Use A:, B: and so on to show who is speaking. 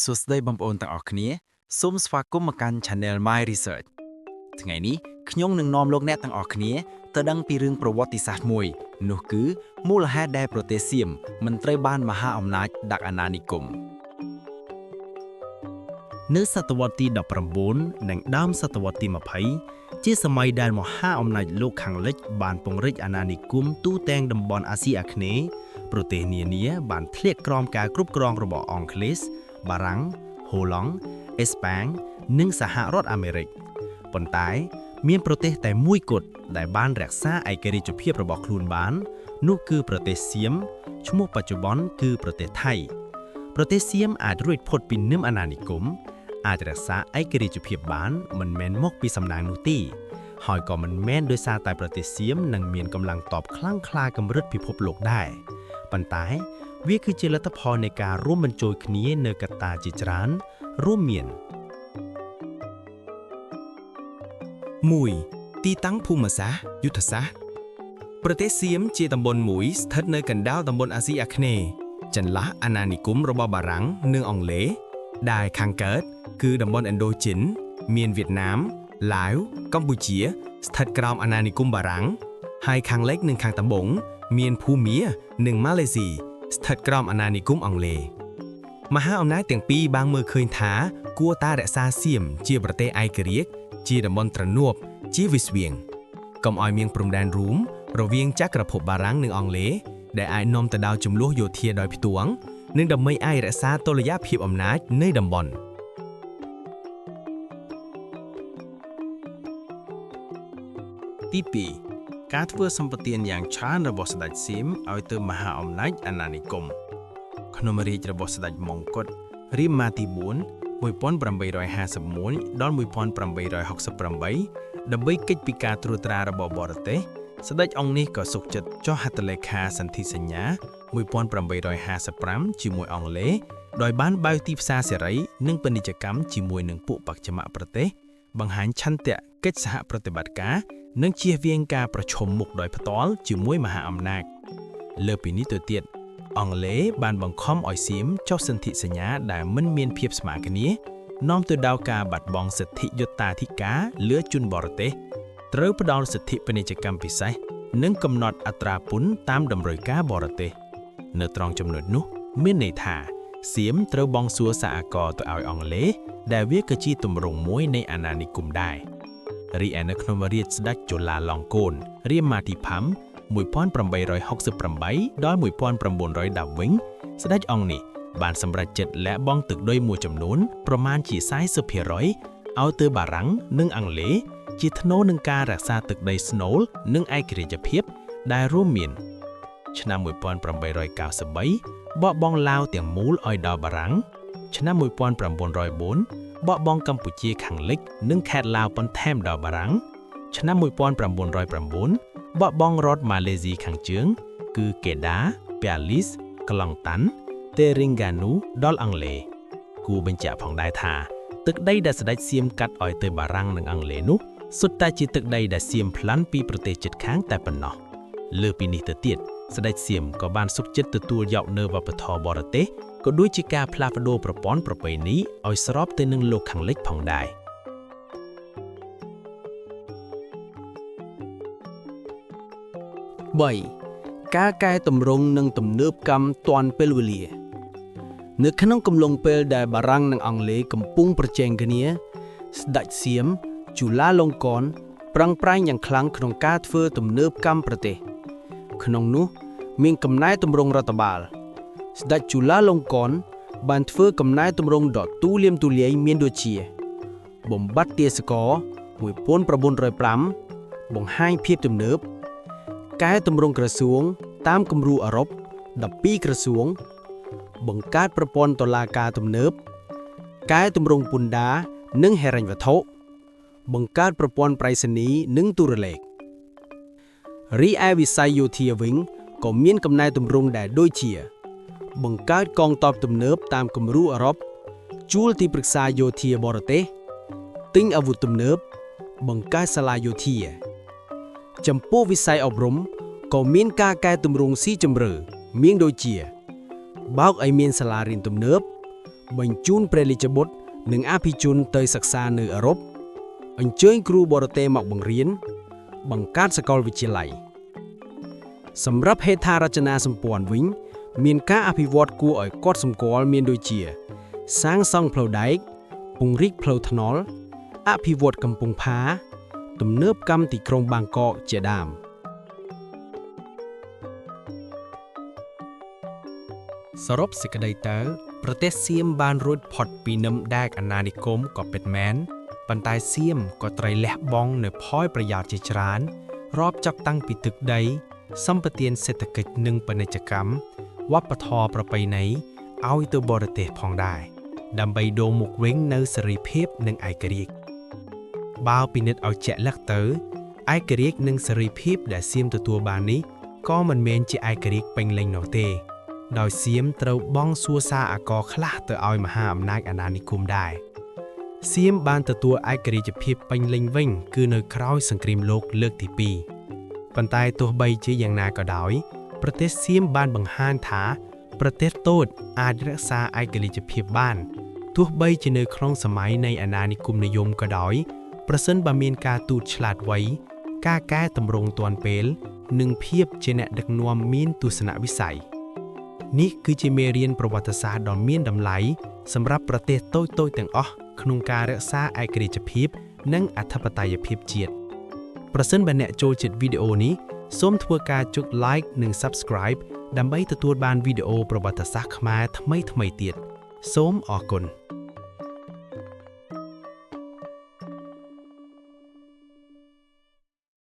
A: សួស្តីបងប្អូនទាំងអស់គ្នាសូមស្វាគមន៍មកកាន់ Channel My Research ថ្ងៃនេះខ្ញុំនឹងនាំលោកអ្នកទាំងអស់គ្នាទៅដឹងពីរឿងប្រវត្តិសាស្ត្រមួយនោះគឺមូលហេតុដែលប្រទេសសៀមមិនត្រូវបានមហាអំណាចដាក់អាណានិគមនៅសតវត្សទី19និងដើមសតវត្សទី20ជាសម័យដែលមហាអំណាចលោកខាងលិចបានពង្រីកអាណានិគមទូទាំងតំបន់អាស៊ីអាគ្នេយ៍ប្រទេសនានាបានធ្លាក់ក្រោមការគ្រប់គ្រងរបស់អង់គ្លេសបារាំង ហូឡង់ អេស្ប៉ាញ និងសហរដ្ឋអាមេរិកប៉ុន្តែមានប្រទេសតែមួយគត់ដែលបានរក្សាឯករាជ្យភាពរបស់ខ្លួនបាននោះគឺប្រទេសសៀមឈ្មោះបច្ចុប្បន្នគឺប្រទេសថៃប្រទេសសៀមអាចរួចផុតពីនឹមអាណានិគមអាចរក្សាឯករាជ្យភាពបានមិនមែនមកពីសំណាងនោះទេហើយក៏មិនមែនដោយសារតែប្រទេសសៀមនឹងមានកម្លាំងតបខ្លាំងក្លាកម្រិតពិភពលោកដែរប៉ុន្តែវាគឺជាលទ្ធផលនៃការរួមបញ្ចូលគ្នានៅកត្តាជាច្រើនរួមមាន 1. ទីតាំងភូមិសាស្ត្រយុទ្ធសាស្ត្រប្រទេសសៀមជាតំបន់មួយស្ថិតនៅកណ្ដាលតំបន់អាស៊ីអាគ្នេយ៍ចន្លោះអាណានិគមរបស់បារាំងនិងអង់គ្លេសដែលខាងកើតគឺតំបន់ឥណ្ឌូចិនមានវៀតណាមឡាវកម្ពុជាស្ថិតក្រោមអាណានិគមបារាំងហើយខាងលិចនិងខាងត្បូងមានភូមានិងម៉ាឡេស៊ីស្ថិតក្រោមអាណានិគមអង់គ្លេសមហាអំណាចទាំងពីរបានមើលឃើញថាគួរតែរក្សាសៀមជាប្រទេសឯករាជ្យជាតំបន់ទ្រនាប់ជាវិស្វៀងកុំឲ្យមានព្រំដែនរួមរវាងចក្រភពបារាំងនិងអង់គ្លេសដែលអាចនាំទៅដល់ជម្លោះយោធាដោយផ្ទាល់និងដើម្បីអាចរក្សាតុល្យភាពអំណាចនៃតំបន់ទី2ការធ្វើសម្បទានយ៉ាងច្រើនរបស់ស្ដេចសៀមឲ្យទៅមហាអំណាចអាណានិគមក្នុងរាជរបស់ស្ដេចម៉ុងកុដរាមាទី4 1851 ដល់ 1868 ដើម្បីគេចពីការត្រួតត្រារបស់បរទេសស្ដេចអង្គនេះក៏សុខចិត្តចុះហត្ថលេខាសន្ធិសញ្ញា 1855 ជាមួយអង់គ្លេសដោយបានបើកទីផ្សារសេរីនិងពាណិជ្ជកម្មជាមួយនឹងពួកបច្ចិមប្រទេសបង្ហាញឆន្ទៈកិច្ចសហប្រតិបត្តិការនិងជៀសវាងការប្រឈមមុខដោយផ្ទាល់ជាមួយមហាអំណាចលើពីនេះទៅទៀតអង់គ្លេសបានបង្ខំឲ្យសៀមចុះសន្ធិសញ្ញាដែលមិនមានភាពស្មើគ្នានាំទៅដល់ការបាត់បង់សិទ្ធិយុត្តាធិការលើជនបរទេសត្រូវផ្ដល់សិទ្ធិពាណិជ្ជកម្មពិសេសនិងកំណត់អត្រាពន្ធតាមតម្រូវការបរទេសនៅត្រង់ចំណុចនោះមានន័យថាសៀមត្រូវបង់សួរសហករណ៍ទៅឲ្យអង់គ្លេសដែលវាក៏ជាទម្រង់មួយនៃអាណានិគមដែររីឯនៅក្នុងរាជស្ដេចជូឡាឡុងកូនរាមាទីផាំ1868 ដល់ 1910 វិញស្ដេចអង្គនេះបានសម្រេចចិត្តលះបង់ទឹកដីមួយចំនួនប្រមាណជា 40% ឲ្យទៅបារាំងនិងអង់គ្លេសជាថ្នូរនឹងការរក្សាទឹកដីស្នូលនិងឯករាជ្យភាពដែលរួមមានឆ្នាំ 1893 បកបង់ឡាវទាំងមូលឲ្យដល់បារាំងឆ្នាំ 1904 បកបង់កម្ពុជាខាងលិចនិងខេត្តឡាវបន្ថែមដល់បារាំងឆ្នាំ 1909 បកបង់រដ្ឋម៉ាឡេស៊ីខាងជើងគឺកេដា ប៉ាលីស ក្លង់តាន់ តេរីងហ្គានូដល់អង់គ្លេសគួរបញ្ជាក់ផងដែរថាទឹកដីដែលស្ដេចសៀមកាត់ឲ្យទៅបារាំងនិងអង់គ្លេសនោះសុទ្ធតែជាទឹកដីដែលសៀមផ្លាន់ពីប្រទេសជិតខាងតែប៉ុណ្ណោះលើពីនេះទៅទៀតស្ដេចសៀមក៏បានសុខចិត្តទទួលយកនៅវប្បធម៌បរទេសក៏ដូចជាការផ្លាស់ប្ដូរប្រព័ន្ធប្រពៃណីឲ្យស្របទៅនឹងលោកខាងលិចផងដែរ3. ការកែតម្រង់និងទំនើបកម្មទាន់ពេលវេលានៅក្នុងកំឡុងពេលដែលបារាំងនិងអង់គ្លេសកំពុងប្រជែងគ្នាស្ដេចសៀមជូឡាឡុងកុនប្រឹងប្រែងយ៉ាងខ្លាំងក្នុងការធ្វើទំនើបកម្មប្រទេសក្នុងនោះមានកំណែទម្រង់រដ្ឋបាលស្ដេចជូឡាឡុងកុនបានធ្វើកំណែទម្រង់ដ៏ទូលាយទូលាយមានដូចជាបំបត្តិទាសករ 1905 បង្ហាញភាពទំនើបកែតម្រង់ក្រសួងតាមគំរូអឺរ៉ុប12ក្រសួងបង្កើតប្រព័ន្ធតុលាការទំនើបកែតម្រង់ពន្ធដារនិងហិរញ្ញវត្ថុបង្កើតប្រព័ន្ធប្រៃសណីយ៍និងទូរលេខរីឯវិស័យយោធាវិញក៏មានកំណែទម្រង់ដែលដូចជាបង្កើតកងទ័ពទំនើបតាមគំរូអឺរ៉ុបជួលទីប្រឹក្សាយោធាបរទេសទិញអាវុធទំនើបបង្កើតសាលាយោធាចំពោះវិស័យអប់រំក៏មានការកែតម្រង់ស៊ីជម្រៅមានដូចជាបើកឲ្យមានសាលារៀនទំនើប
B: បញ្ជូនព្រះរាជបុត្រនិងអភិជនទៅសិក្សានៅអឺរ៉ុបអញ្ជើញគ្រូបរទេសមកបង្រៀនបង្កើតសាកលវិទ្យាល័យសម្រាប់ហេដ្ឋារចនាសម្ព័ន្ធវិញមានការអភិវឌ្ឍគួរឲ្យកត់សម្គាល់មានដូចជាសាងសង់ផ្លូវដែកពង្រីកផ្លូវថ្នល់អភិវឌ្ឍកំពង់ផាទំនើបកម្មទីក្រុងបាងកកជាដើមសរុបសេចក្តីទៅប្រទេសសៀមបានរួចផុតពីនឹមដែកអាណានិគមក៏ពិតមែនប៉ុន្តែសៀមក៏ត្រូវលះបង់នៅផលប្រយោជន៍ជាច្រើនរាប់ចាប់តាំងពីទឹកដីសម្បទានសេដ្ឋកិច្ចនិងពាណិជ្ជកម្មវប្បធម៌ប្រពៃណីឲ្យទៅបរទេសផងដែរដើម្បីដូរមុខវិញនៅសេរីភាពនិងឯករាជ្យបើពិនិត្យឲ្យជាក់លាក់ទៅឯករាជ្យនិងសេរីភាពដែលសៀមទទួលបាននេះក៏មិនមែនជាឯករាជ្យពេញលេញនោះទេដោយសៀមត្រូវបង់សួរសារអាករខ្លះទៅឲ្យមហាអំណាចអាណានិគមដែរសៀមបានទទួលឯករាជ្យភាពពេញលេញវិញគឺនៅក្រោយសង្គ្រាមលោកលើកទី2ប៉ុន្តែទោះបីជាយ៉ាងណាក៏ដោយប្រទេសសៀមបានបង្ហាញថាប្រទេសតូចអាចរក្សាឯករាជ្យភាពបានទោះបីជានៅក្នុងសម័យនៃអាណានិគមនិយមក៏ដោយប្រសិនបើមានការទូតឆ្លាតវៃការកែតម្រង់ទាន់ពេលនិងភាពជាអ្នកដឹកនាំមានទស្សនវិស័យនេះគឺជាមេរៀនប្រវត្តិសាស្ត្រដ៏មានតម្លៃសម្រាប់ប្រទេសតូចៗទាំងអស់ក្នុងការរក្សាឯករាជ្យភាពនិងអធិបតេយ្យភាពជាតិប្រសិនបើអ្នកចូលចិត្តវីដេអូនេះសូមធ្វើការចុច like និង subscribe ដើម្បីទទួលបានវីដេអូប្រវត្តិសាស្ត្រខ្មែរថ្មីៗទៀតសូមអរគុណ